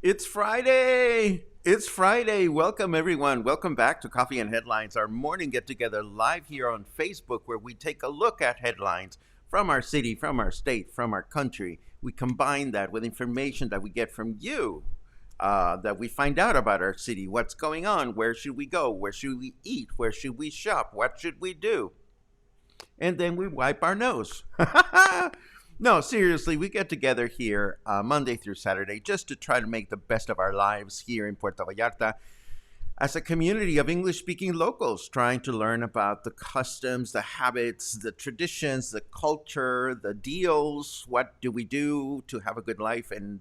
It's Friday. It's Friday. Welcome, everyone. Welcome back to Coffee and Headlines, our morning get together live here on Facebook, where we take a look at headlines from our city, from our state, from our country. We combine that with information that we get from you, that we find out about our city, what's going on, where should we go, where should we eat, where should we shop, what should we do? And then we wipe our nose. No, seriously, we get together here Monday through Saturday just to try to make the best of our lives here in Puerto Vallarta as a community of English-speaking locals trying to learn about the customs, the habits, the traditions, the culture, the deals. What do we do to have a good life? And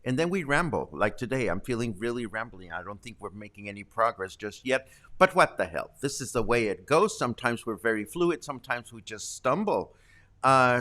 then we ramble. Like today, I'm feeling really rambling. I don't think we're making any progress just yet. But what the hell? This is the way it goes. Sometimes we're very fluid. Sometimes we just stumble.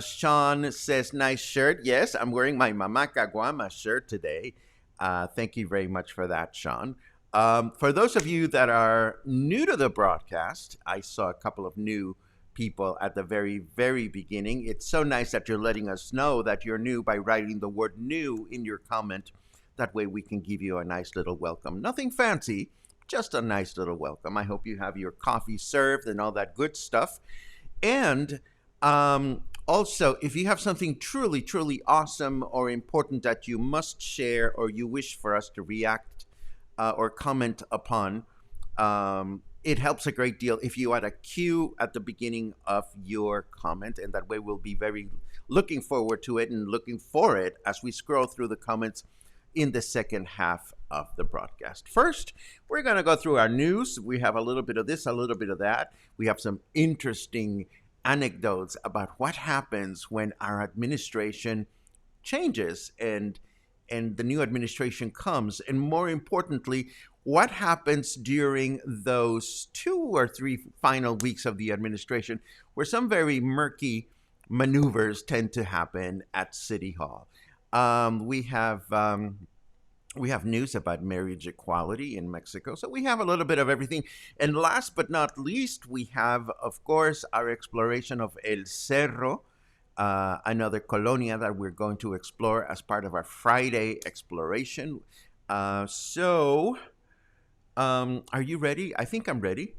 Sean says, nice shirt. Yes, I'm wearing my Mama Caguama shirt today. Thank you very much for that, Sean. For those of you that are new to the broadcast, I saw a couple of new people at the very, very beginning. It's so nice that you're letting us know that you're new by writing the word new in your comment. That way we can give you a nice little welcome. Nothing fancy, just a nice little welcome. I hope you have your coffee served and all that good stuff. And also, if you have something truly, truly awesome or important that you must share or you wish for us to react or comment upon, it helps a great deal if you add a Q at the beginning of your comment, and that way we'll be very looking forward to it and looking for it as we scroll through the comments in the second half of the broadcast. First, we're going to go through our news. We have a little bit of this, a little bit of that. We have some interesting anecdotes about what happens when our administration changes and the new administration comes, and more importantly, what happens during those 2 or 3 final weeks of the administration where some very murky maneuvers tend to happen at City Hall. We have news about marriage equality in Mexico. So we have a little bit of everything. And last but not least, we have, of course, our exploration of El Cerro, another colonia that we're going to explore as part of our Friday exploration. Are you ready? I think I'm ready.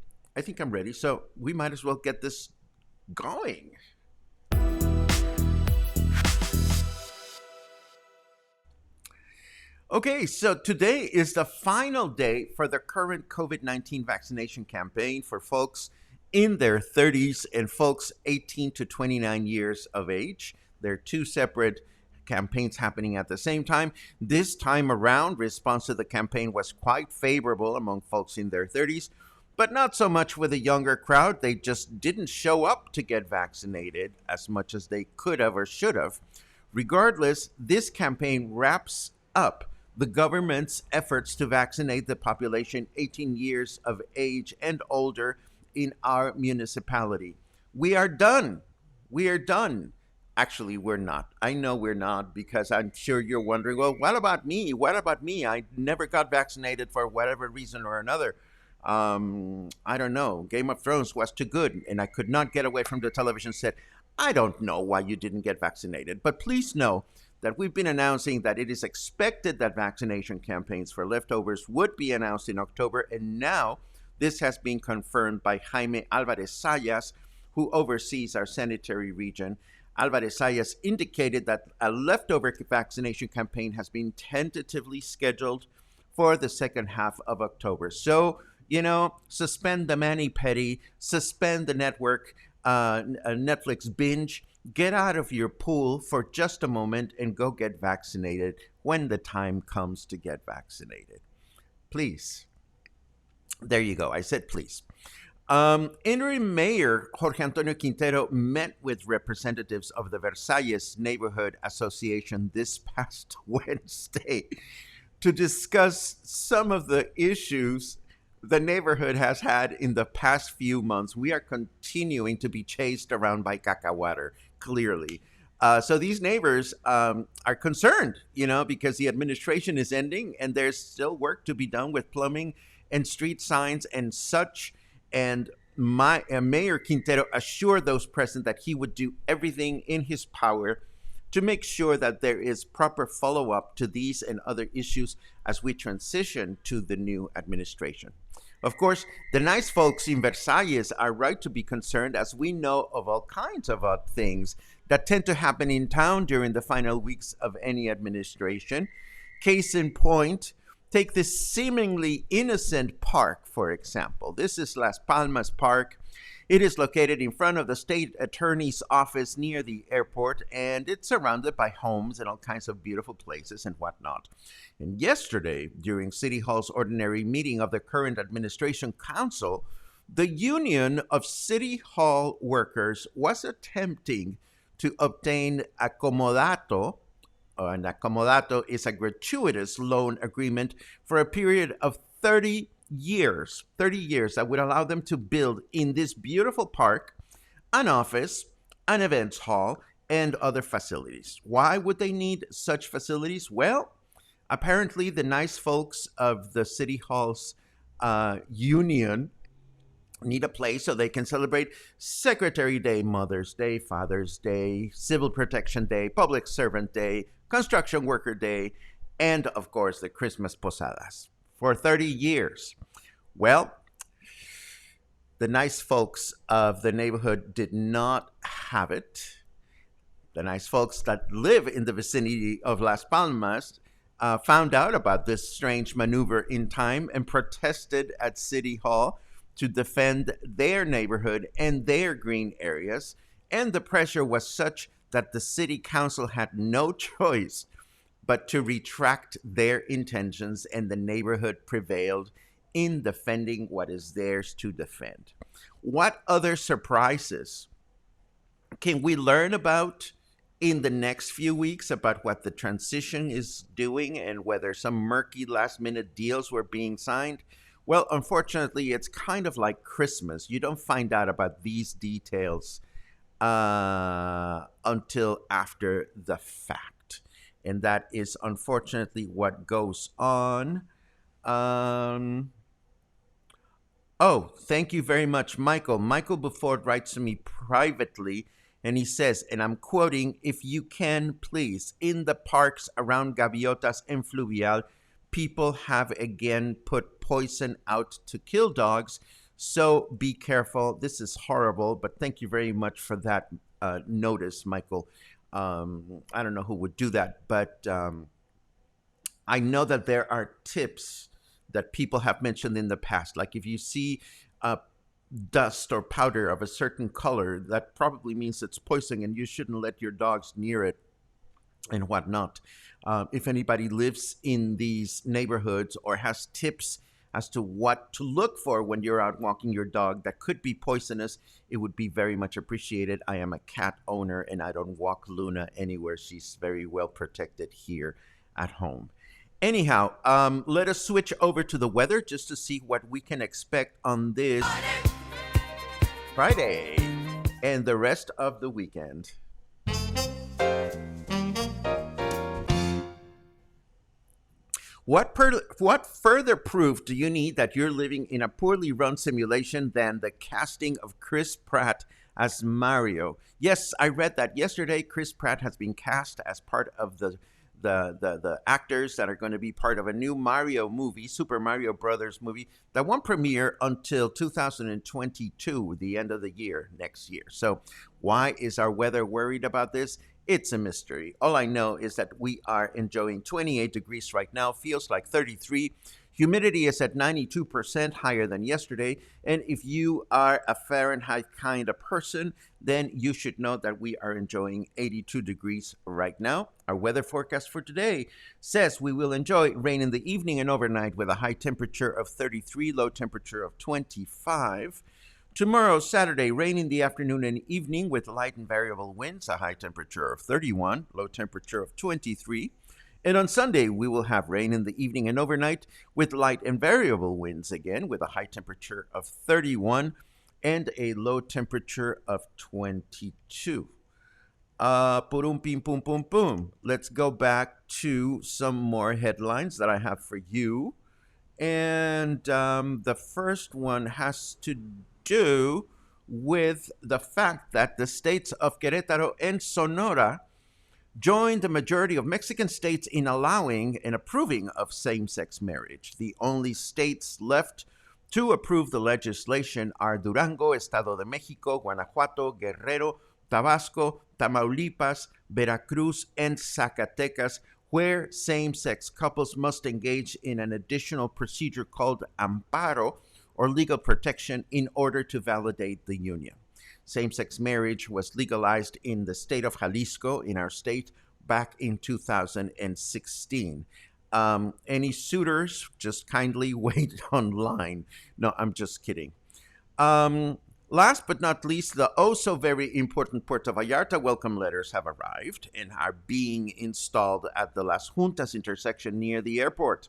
So we might as well get this going. Okay, so today is the final day for the current COVID-19 vaccination campaign for folks in their 30s and folks 18 to 29 years of age. There are 2 separate campaigns happening at the same time. This time around, response to the campaign was quite favorable among folks in their 30s, but not so much with a younger crowd. They just didn't show up to get vaccinated as much as they could have or should have. Regardless, this campaign wraps up the government's efforts to vaccinate the population 18 years of age and older in our municipality. We are done. Actually, we're not. I know we're not because I'm sure you're wondering, well, what about me? What about me? I never got vaccinated for whatever reason or another. I don't know. Game of Thrones was too good and I could not get away from the television set. I don't know why you didn't get vaccinated, but please know that we've been announcing that it is expected that vaccination campaigns for leftovers would be announced in October, and now this has been confirmed by Jaime Alvarez Sayas, who oversees our sanitary region. Alvarez Sayas indicated that a leftover vaccination campaign has been tentatively scheduled for the second half of October. So, suspend the mani-pedi, suspend the Netflix binge, get out of your pool for just a moment and go get vaccinated when the time comes to get vaccinated. Please. There you go. I said please. Interim Mayor Jorge Antonio Quintero met with representatives of the Versalles Neighborhood Association this past Wednesday to discuss some of the issues the neighborhood has had in the past few months. We are continuing to be chased around by cacahuater, clearly. So these neighbors are concerned, because the administration is ending and there's still work to be done with plumbing and street signs and such. And Mayor Quintero assured those present that he would do everything in his power to make sure that there is proper follow-up to these and other issues as we transition to the new administration. Of course, the nice folks in Versalles are right to be concerned, as we know of all kinds of odd things that tend to happen in town during the final weeks of any administration. Case in point, take this seemingly innocent park, for example. This is Las Palmas Park. It is located in front of the state attorney's office near the airport, and it's surrounded by homes and all kinds of beautiful places and whatnot. And yesterday, during City Hall's ordinary meeting of the current administration council, the Union of City Hall Workers was attempting to obtain a comodato. An accomodato is a gratuitous loan agreement for a period of 30 years that would allow them to build in this beautiful park an office, an events hall, and other facilities. Why would they need such facilities? Well, apparently the nice folks of the City Hall's union need a place so they can celebrate Secretary Day, Mother's Day, Father's Day, Civil Protection Day, Public Servant Day, Construction Worker Day, and of course the Christmas posadas for 30 years. Well, the nice folks of the neighborhood did not have it. The nice folks that live in the vicinity of Las Palmas found out about this strange maneuver in time and protested at City Hall to defend their neighborhood and their green areas. And the pressure was such that the city council had no choice but to retract their intentions, and the neighborhood prevailed in defending what is theirs to defend. What other surprises can we learn about in the next few weeks about what the transition is doing and whether some murky last-minute deals were being signed? Well, unfortunately, it's kind of like Christmas. You don't find out about these details until after the fact. And that is unfortunately what goes on. Oh, thank you very much, Michael. Michael Buford writes to me privately, and he says, and I'm quoting, "If you can, please, in the parks around Gaviotas and Fluvial, people have again put poison out to kill dogs. So be careful." This is horrible, but thank you very much for that notice, Michael. I don't know who would do that, but I know that there are tips that people have mentioned in the past. Like if you see dust or powder of a certain color, that probably means it's poison and you shouldn't let your dogs near it and whatnot. If anybody lives in these neighborhoods or has tips as to what to look for when you're out walking your dog that could be poisonous, it would be very much appreciated. I am a cat owner and I don't walk Luna anywhere. She's very well protected here at home. Anyhow, let us switch over to the weather just to see what we can expect on this Friday and the rest of the weekend. What further proof do you need that you're living in a poorly run simulation than the casting of Chris Pratt as Mario? Yes, I read that yesterday. Chris Pratt has been cast as part of the actors that are going to be part of a new Mario movie, Super Mario Brothers movie, that won't premiere until 2022, the end of the year, next year. So why is our weather worried about this? It's a mystery. All I know is that we are enjoying 28 degrees right now, feels like 33. Humidity is at 92%, higher than yesterday. And if you are a Fahrenheit kind of person, then you should know that we are enjoying 82 degrees right now. Our weather forecast for today says we will enjoy rain in the evening and overnight with a high temperature of 33, low temperature of 25. Tomorrow, Saturday, rain in the afternoon and evening with light and variable winds, a high temperature of 31, low temperature of 23. And on Sunday, we will have rain in the evening and overnight with light and variable winds again with a high temperature of 31 and a low temperature of 22. Pum, pim, pum, pum, pum. Let's go back to some more headlines that I have for you. And the first one has to do with the fact that the states of Querétaro and Sonora joined the majority of Mexican states in allowing and approving of same-sex marriage. The only states left to approve the legislation are Durango, Estado de Mexico, Guanajuato, Guerrero, Tabasco, Tamaulipas, Veracruz, and Zacatecas, where same-sex couples must engage in an additional procedure called amparo, or legal protection, in order to validate the union. Same-sex marriage was legalized in the state of Jalisco, in our state, back in 2016. Any suitors, just kindly wait online. No, I'm just kidding. Last but not least, the so very important Puerto Vallarta welcome letters have arrived and are being installed at the Las Juntas intersection near the airport.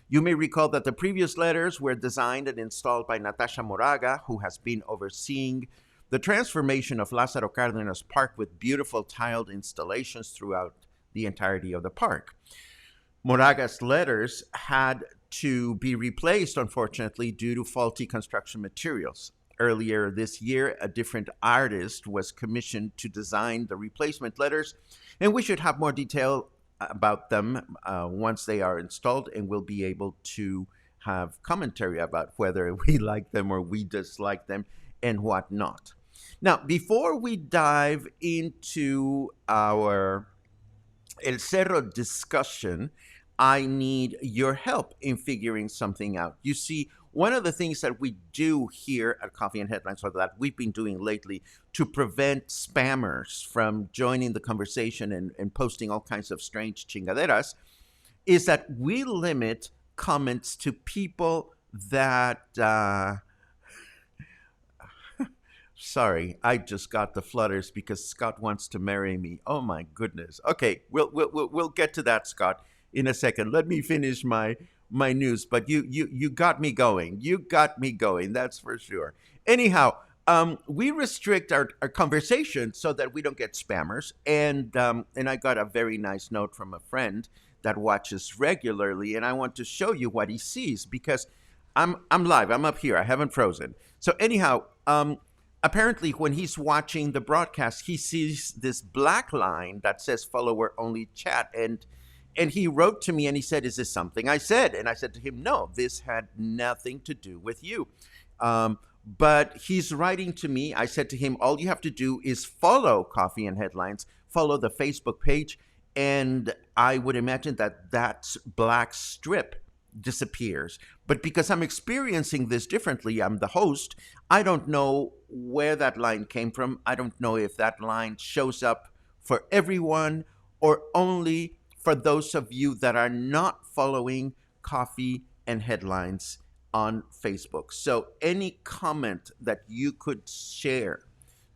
You may recall that the previous letters were designed and installed by Natasha Moraga, who has been overseeing the transformation of Lázaro Cárdenas Park with beautiful tiled installations throughout the entirety of the park. Moraga's letters had to be replaced, unfortunately, due to faulty construction materials. Earlier this year, a different artist was commissioned to design the replacement letters, and we should have more detail about them once they are installed, and we'll be able to have commentary about whether we like them or we dislike them and whatnot. Now, before we dive into our El Cerro discussion, I need your help in figuring something out. You see, one of the things that we do here at Coffee and Headlines, or that we've been doing lately to prevent spammers from joining the conversation and posting all kinds of strange chingaderas, is that we limit comments to people that... Sorry, I just got the flutters because Scott wants to marry me. Oh my goodness. Okay, we'll get to that, Scott, in a second. Let me finish my news, but you got me going. You got me going, that's for sure. Anyhow, we restrict our conversation so that we don't get spammers. And I got a very nice note from a friend that watches regularly, and I want to show you what he sees because I'm live. I'm up here. I haven't frozen. So anyhow, apparently when he's watching the broadcast, he sees this black line that says follower only chat, and he wrote to me and he said, "Is this something I said?" And I said to him, "No, this had nothing to do with you." But he's writing to me. I said to him, all you have to do is follow Coffee and Headlines, follow the Facebook page, and I would imagine that black strip disappears. But because I'm experiencing this differently, I'm the host, I don't know where that line came from. I don't know if that line shows up for everyone or only for those of you that are not following Coffee and Headlines on Facebook. So any comment that you could share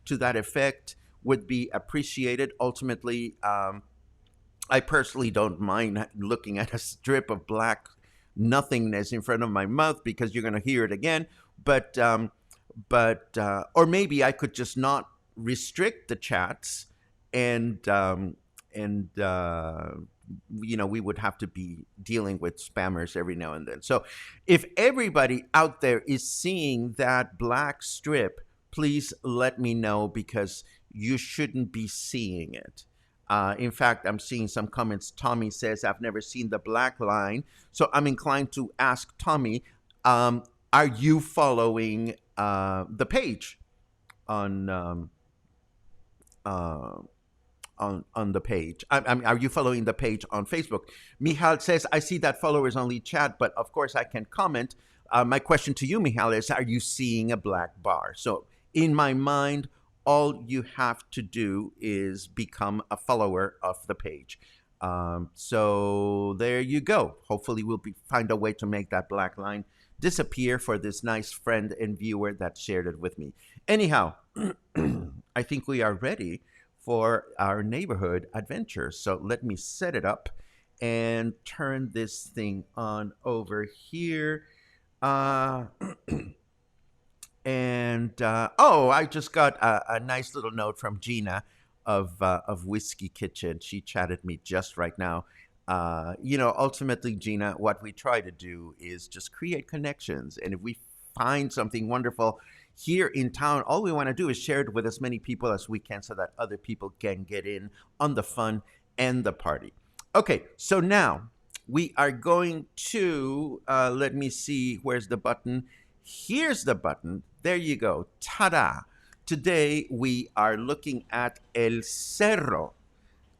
to that effect would be appreciated. Ultimately, I personally don't mind looking at a strip of black nothingness in front of my mouth because you're going to hear it again. But or maybe I could just not restrict the chats and we would have to be dealing with spammers every now and then. So if everybody out there is seeing that black strip, please let me know, because you shouldn't be seeing it. In fact, I'm seeing some comments. Tommy says, I've never seen the black line. So I'm inclined to ask Tommy, are you following the page on on the page? Are you following the page on Facebook? Michal says, I see that followers only chat, but of course I can comment. My question to you, Michal, is, are you seeing a black bar? So in my mind, all you have to do is become a follower of the page. So there you go. Hopefully we'll find a way to make that black line disappear for this nice friend and viewer that shared it with me. Anyhow, I think we are ready for our neighborhood adventure. So let me set it up and turn this thing on over here. I just got a nice little note from Gina of Whiskey Kitchen. She chatted me just right now. Ultimately, Gina, what we try to do is just create connections. And if we find something wonderful here in town, all we want to do is share it with as many people as we can so that other people can get in on the fun and the party. Okay, so now we are going to, let me see, where's the button? Here's the button. There you go. Ta-da! Today we are looking at El Cerro.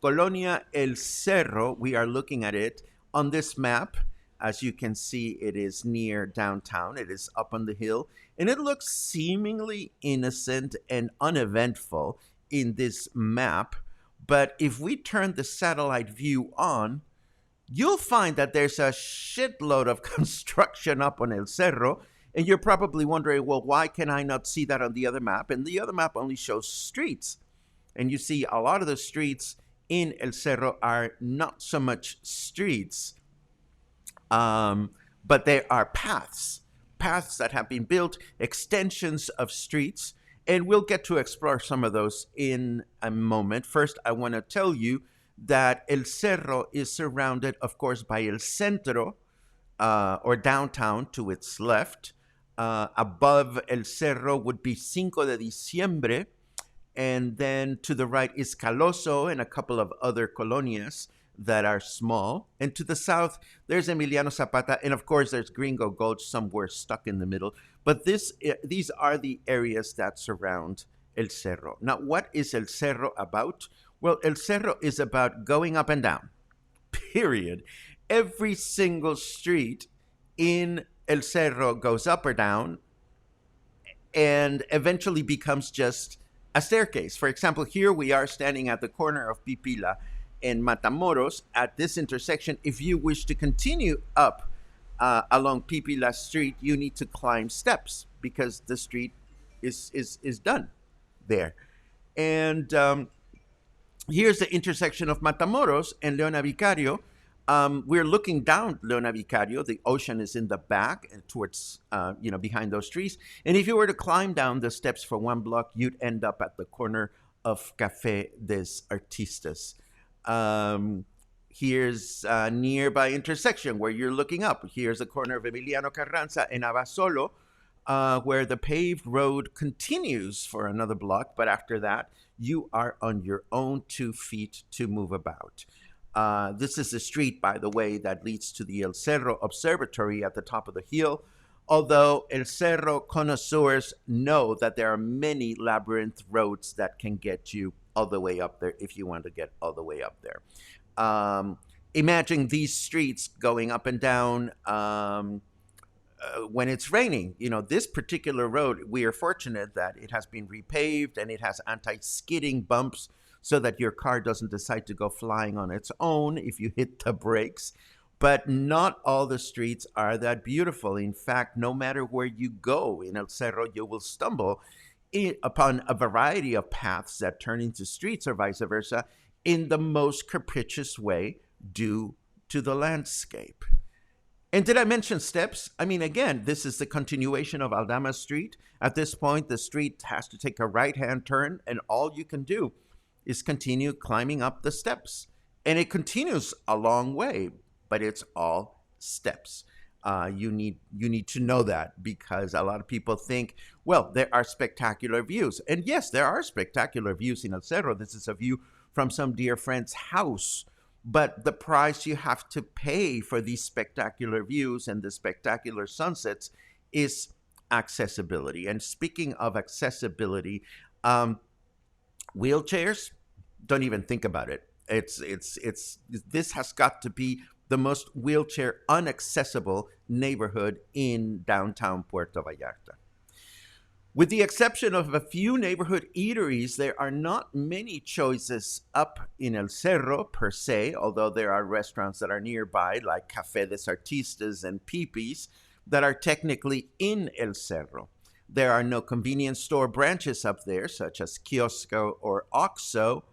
Colonia El Cerro, we are looking at it on this map. As you can see, it is near downtown. It is up on the hill, and it looks seemingly innocent and uneventful in this map. But if we turn the satellite view on, you'll find that there's a shitload of construction up on El Cerro, and you're probably wondering, well, why can I not see that on the other map? And the other map only shows streets. And you see a lot of the streets in El Cerro are not so much streets, but they are paths that have been built, extensions of streets, and we'll get to explore some of those in a moment. First, I want to tell you that El Cerro is surrounded, of course, by El Centro, or downtown to its left. Above El Cerro would be Cinco de Diciembre, and then to the right is Caloso and a couple of other colonias that are small. And to the south, there's Emiliano Zapata, and of course there's Gringo Gulch somewhere stuck in the middle. But these are the areas that surround El Cerro. Now, what is El Cerro about? Well, El Cerro is about going up and down, period. Every single street in El Cerro goes up or down and eventually becomes just a staircase. For example, here we are standing at the corner of Pipila and Matamoros at this intersection. If you wish to continue up along Pipila Street, you need to climb steps because the street is done there. And here's the intersection of Matamoros and Leona Vicario. We're looking down Leona Vicario. The ocean is in the back and towards, behind those trees. And if you were to climb down the steps for one block, you'd end up at the corner of Café des Artistas. Here's a nearby intersection where you're looking up. Here's the corner of Emiliano Carranza and Abasolo, where the paved road continues for another block. But after that, you are on your own 2 feet to move about. This is the street, by the way, that leads to the El Cerro Observatory at the top of the hill. Although El Cerro connoisseurs know that there are many labyrinth roads that can get you all the way up there if you want to get all the way up there. Imagine these streets going up and down when it's raining. This particular road, we are fortunate that it has been repaved and it has anti-skidding bumps so that your car doesn't decide to go flying on its own if you hit the brakes. But not all the streets are that beautiful. In fact, no matter where you go in El Cerro, you will stumble upon a variety of paths that turn into streets or vice versa in the most capricious way due to the landscape. And did I mention steps? I mean, again, this is the continuation of Aldama Street. At this point, the street has to take a right-hand turn, and all you can do is continue climbing up the steps. And it continues a long way, but it's all steps. You need to know that, because a lot of people think, well, there are spectacular views. And yes, there are spectacular views in El Cerro. This is a view from some dear friend's house. But the price you have to pay for these spectacular views and the spectacular sunsets is accessibility. And speaking of accessibility, wheelchairs, don't even think about it. This has got to be the most wheelchair unaccessible neighborhood in downtown Puerto Vallarta. With the exception of a few neighborhood eateries, there are not many choices up in El Cerro per se, although there are restaurants that are nearby, like Café des Artistas and Pipis, that are technically in El Cerro. There are no convenience store branches up there, such as Kiosco or Oxxo,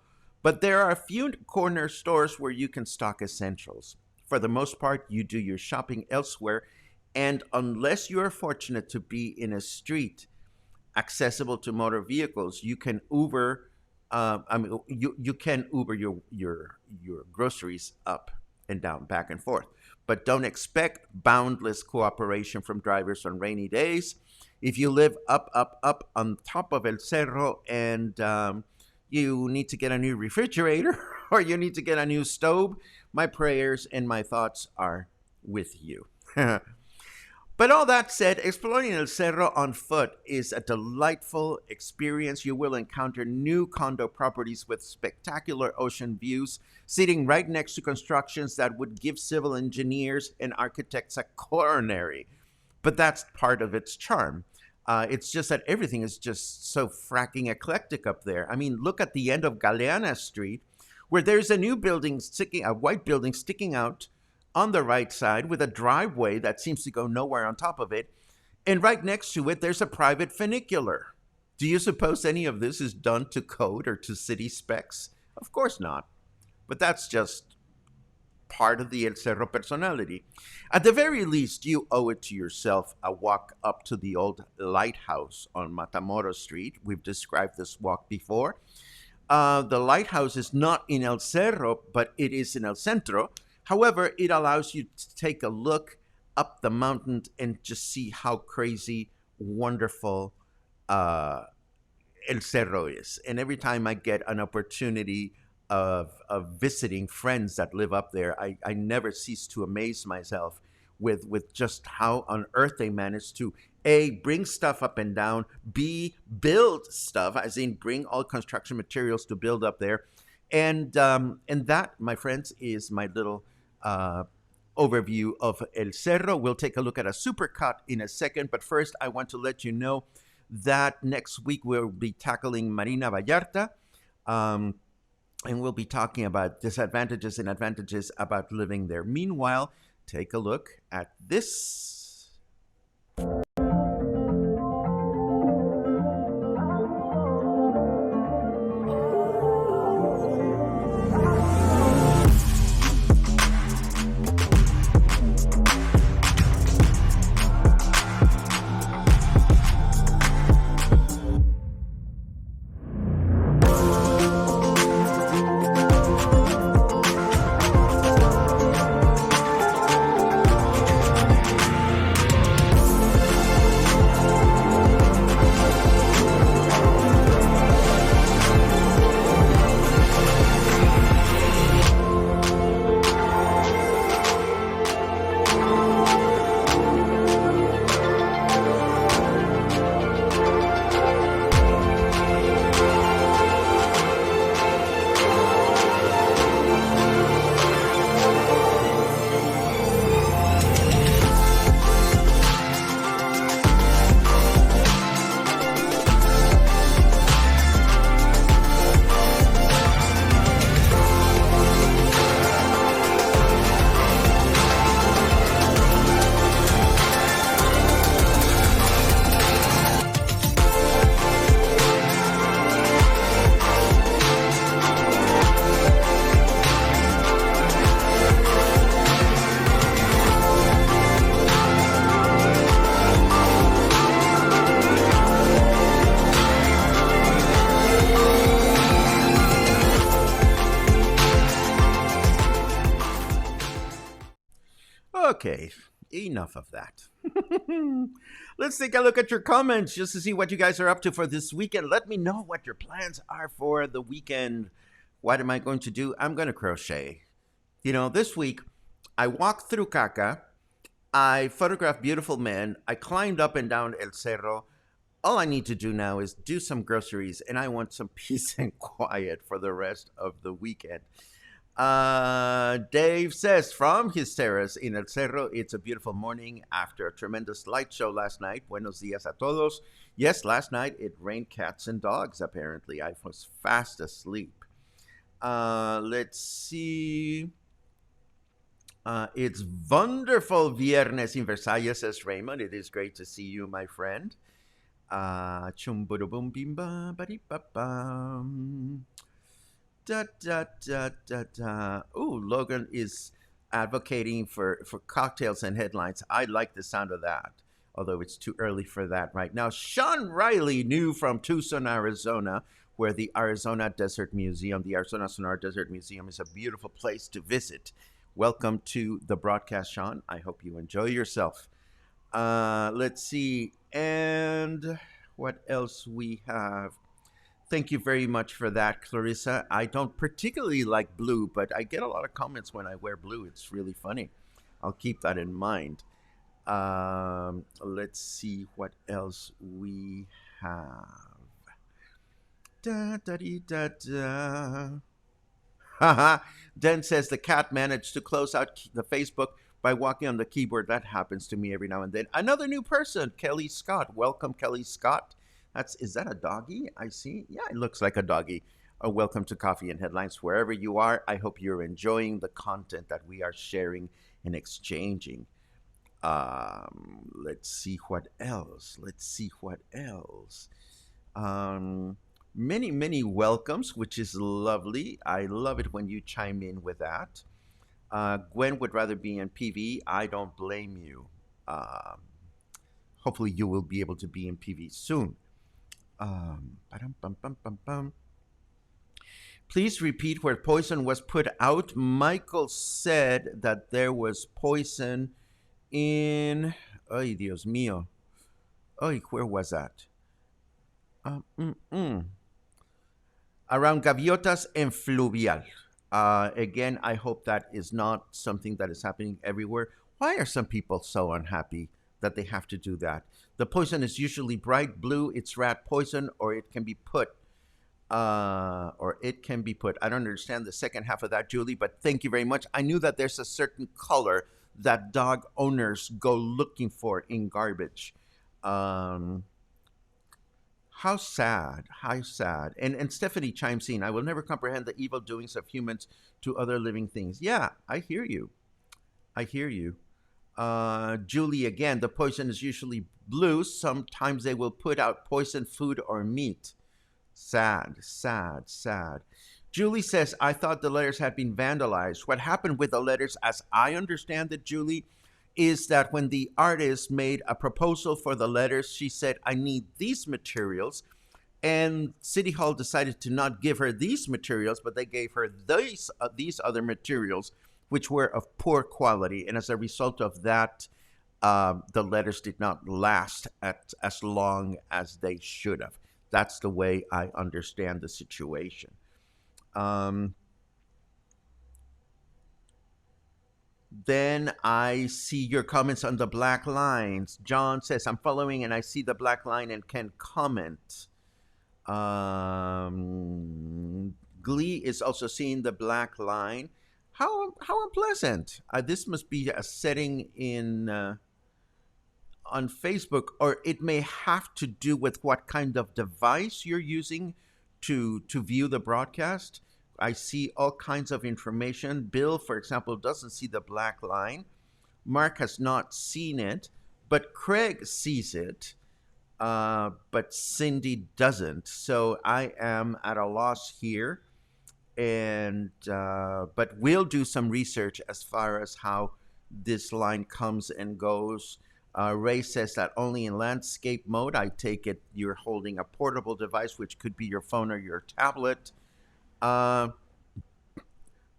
but there are a few corner stores where you can stock essentials. For the most part, you do your shopping elsewhere, and unless you are fortunate to be in a street accessible to motor vehicles, you can Uber. You can Uber your groceries up and down, back and forth. But don't expect boundless cooperation from drivers on rainy days. If you live up on top of El Cerro and you need to get a new refrigerator or you need to get a new stove, my prayers and my thoughts are with you. But all that said, exploring El Cerro on foot is a delightful experience. You will encounter new condo properties with spectacular ocean views, sitting right next to constructions that would give civil engineers and architects a coronary. But that's part of its charm. It's just that everything is just so fracking eclectic up there. I mean, look at the end of Galeana Street, where there's a new building a white building sticking out on the right side with a driveway that seems to go nowhere on top of it. And right next to it, there's a private funicular. Do you suppose any of this is done to code or to city specs? Of course not. But that's just part of the El Cerro personality. At the very least, you owe it to yourself a walk up to the old lighthouse on Matamoros Street. We've described this walk before. The lighthouse is not in El Cerro, but it is in El Centro. However, it allows you to take a look up the mountain and just see how crazy, wonderful El Cerro is. And every time I get an opportunity of visiting friends that live up there, I never cease to amaze myself with just how on earth they manage to A, bring stuff up and down, B, build stuff, as in bring all construction materials to build up there. And that, my friends, is my little overview of El Cerro. We'll take a look at a supercut in a second, but first I want to let you know that next week we'll be tackling Marina Vallarta, and we'll be talking about disadvantages and advantages about living there. Meanwhile, take a look at this. Okay, enough of that. Let's take a look at your comments just to see what you guys are up to for this weekend. Let me know what your plans are for the weekend. What am I going to do? I'm going to crochet. This week I walked through Caca. I photographed beautiful men. I climbed up and down El Cerro. All I need to do now is do some groceries, and I want some peace and quiet for the rest of the weekend. Dave says from his terrace in El Cerro, it's a beautiful morning after a tremendous light show last night. Buenos dias a todos. Yes, last night it rained cats and dogs, apparently. I was fast asleep. Let's see. It's wonderful Viernes in Versailles, says Raymond. It is great to see you, my friend. Chum boom bim ba ba di ba bum. Da da da da da. Ooh, Logan is advocating for cocktails and headlines. I like the sound of that, although it's too early for that right now. Sean Riley, new from Tucson, Arizona, where the Arizona Desert Museum, the Arizona Sonora Desert Museum, is a beautiful place to visit. Welcome to the broadcast, Sean. I hope you enjoy yourself. Let's see. And what else we have? Thank you very much for that, Clarissa. I don't particularly like blue, but I get a lot of comments when I wear blue. It's really funny. I'll keep that in mind. Let's see what else we have. Da da dee, da da. Haha. Den says the cat managed to close out the Facebook by walking on the keyboard. That happens to me every now and then. Another new person, Kelly Scott. Welcome, Kelly Scott. Is that a doggy? I see. Yeah, it looks like a doggy. Welcome to Coffee and Headlines, wherever you are. I hope you're enjoying the content that we are sharing and exchanging. Let's see what else. Many welcomes, which is lovely. I love it when you chime in with that. Gwen would rather be in PV. I don't blame you. Hopefully, you will be able to be in PV soon. Please repeat where poison was put out. Michael said that there was poison in. Ay, Dios mío. Ay, where was that? Around Gaviotas and Fluvial. Again, I hope that is not something that is happening everywhere. Why are some people so unhappy that they have to do that? The poison is usually bright blue. It's rat poison, or it can be put. I don't understand the second half of that, Julie, but thank you very much. I knew that there's a certain color that dog owners go looking for in garbage. How sad, how sad. And Stephanie chimes in, I will never comprehend the evil doings of humans to other living things. Yeah, I hear you. Julie, again, the poison is usually blue. Sometimes they will put out poison food or meat. Sad. Julie says, I thought the letters had been vandalized. What happened with the letters, as I understand it, Julie, is that when the artist made a proposal for the letters, she said, I need these materials. And City Hall decided to not give her these materials, but they gave her these other materials, which were of poor quality. And as a result of that, the letters did not last as long as they should have. That's the way I understand the situation. Then I see your comments on the black lines. John says, I'm following and I see the black line and can comment. Glee is also seeing the black line. How unpleasant. This must be a setting in on Facebook, or it may have to do with what kind of device you're using to view the broadcast. I see all kinds of information. Bill, for example, doesn't see the black line. Mark has not seen it, but Craig sees it, but Cindy doesn't. So I am at a loss here, and but we'll do some research as far as how this line comes and goes. Ray says that only in landscape mode. I take it you're holding a portable device, which could be your phone or your tablet.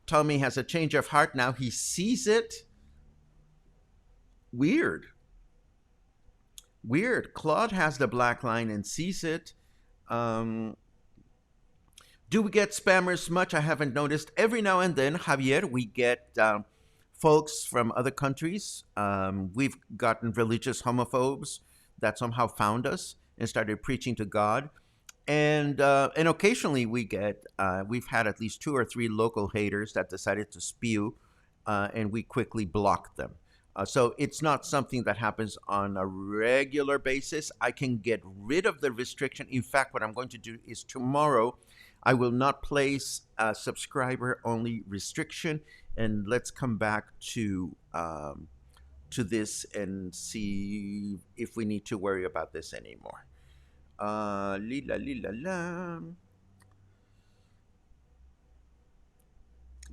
Tommy has a change of heart now. He sees it. Weird. Weird. Claude has the black line and sees it. Um, do we get spammers much? I haven't noticed. Every now and then, Javier, we get folks from other countries. We've gotten religious homophobes that somehow found us and started preaching to God. And occasionally we've had at least two or three local haters that decided to spew, and we quickly blocked them. So it's not something that happens on a regular basis. I can get rid of the restriction. In fact, what I'm going to do is tomorrow I will not place a subscriber only restriction, and let's come back to this and see if we need to worry about this anymore. Lila lila la.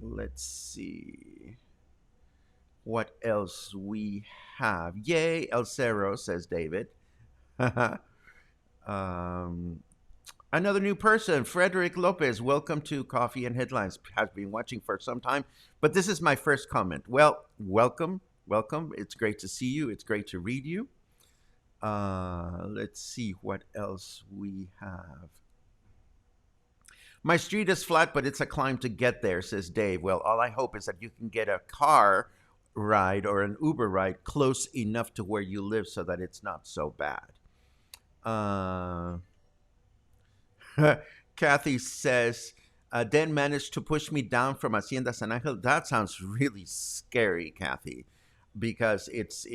Let's see what else we have. Yay, El Cerro, says David. Another new person, Frederick Lopez. Welcome to Coffee and Headlines. Has been watching for some time, but this is my first comment. Well, welcome, welcome. It's great to see you. It's great to read you. Let's see what else we have. My street is flat, but it's a climb to get there, says Dave. Well, all I hope is that you can get a car ride or an Uber ride close enough to where you live so that it's not so bad. Kathy says, Dan managed to push me down from Hacienda San Angel. That sounds really scary, Kathy, because it's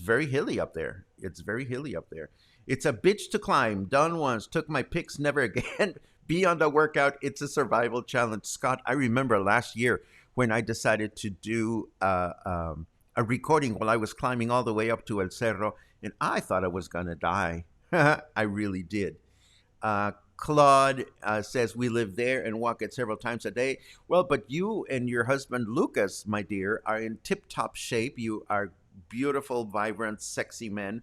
very hilly up there. It's very hilly up there. It's a bitch to climb. Done once. Took my pics. Never again. Be on the workout. It's a survival challenge. Scott, I remember last year when I decided to do a recording while I was climbing all the way up to El Cerro, and I thought I was going to die. I really did. Claude says we live there and walk it several times a day. Well, but you and your husband, Lucas, my dear, are in tip-top shape. You are beautiful, vibrant, sexy men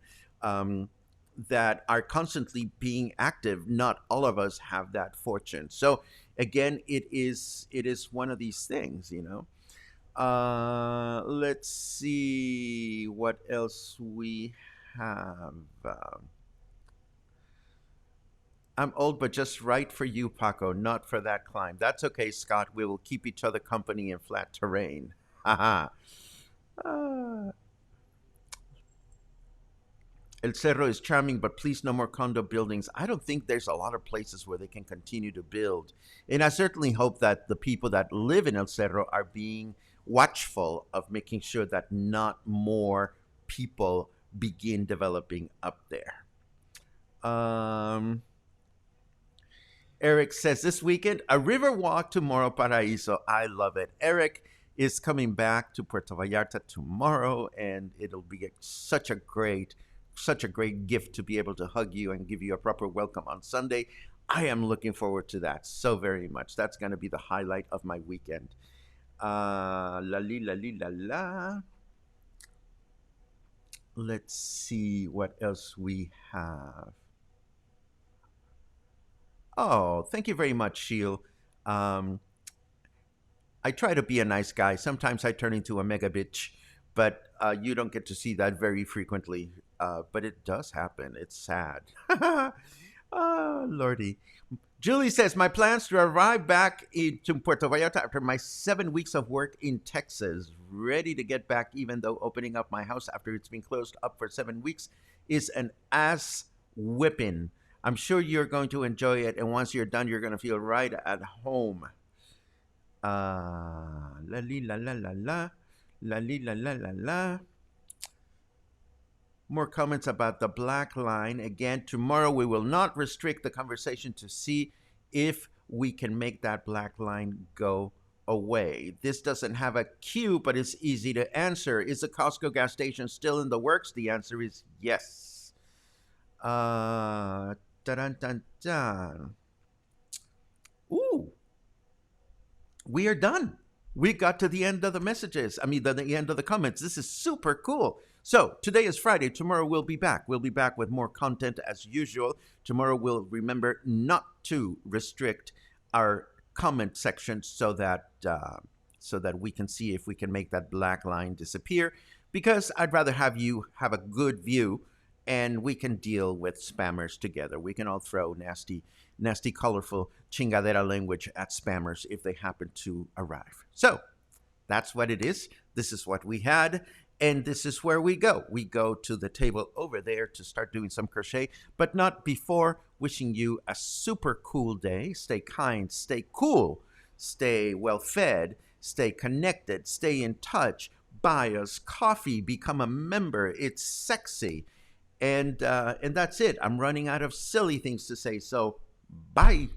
that are constantly being active. Not all of us have that fortune. So again, it is one of these things, you know. Let's see what else we have. I'm old, but just right for you, Paco, not for that climb. That's okay, Scott. We will keep each other company in flat terrain. Haha. El Cerro is charming, but please no more condo buildings. I don't think there's a lot of places where they can continue to build. And I certainly hope that the people that live in El Cerro are being watchful of making sure that not more people begin developing up there. Eric says this weekend, a river walk to Moro Paraíso. I love it. Eric is coming back to Puerto Vallarta tomorrow, and it'll be such a great gift to be able to hug you and give you a proper welcome on Sunday. I am looking forward to that so very much. That's going to be the highlight of my weekend. La li la li la la. Let's see what else we have. Oh, thank you very much, Sheil. I try to be a nice guy. Sometimes I turn into a mega bitch, but you don't get to see that very frequently. But it does happen. It's sad. Oh, Lordy. Julie says, my plans to arrive back to Puerto Vallarta after my 7 weeks of work in Texas. Ready to get back, even though opening up my house after it's been closed up for 7 weeks is an ass whipping. I'm sure you're going to enjoy it, and once you're done, you're going to feel right at home. La li la la la la. La li la la la la. More comments about the black line. Again, tomorrow we will not restrict the conversation to see if we can make that black line go away. This doesn't have a queue, but it's easy to answer. Is the Costco gas station still in the works? The answer is yes. Dun, dun, dun. Ooh, we are done. We got to the end of the messages. I mean, the end of the comments. This is super cool. So today is Friday. Tomorrow we'll be back. We'll be back with more content as usual. Tomorrow we'll remember not to restrict our comment section so that so that we can see if we can make that black line disappear, because I'd rather have you have a good view and we can deal with spammers together. We can all throw nasty, colorful chingadera language at spammers if they happen to arrive. So that's what it is. This is what we had. And this is where we go. We go to the table over there to start doing some crochet, but not before wishing you a super cool day. Stay kind, stay cool, stay well fed, stay connected, stay in touch. Buy us coffee, become a member. It's sexy. And that's it. I'm running out of silly things to say. So bye.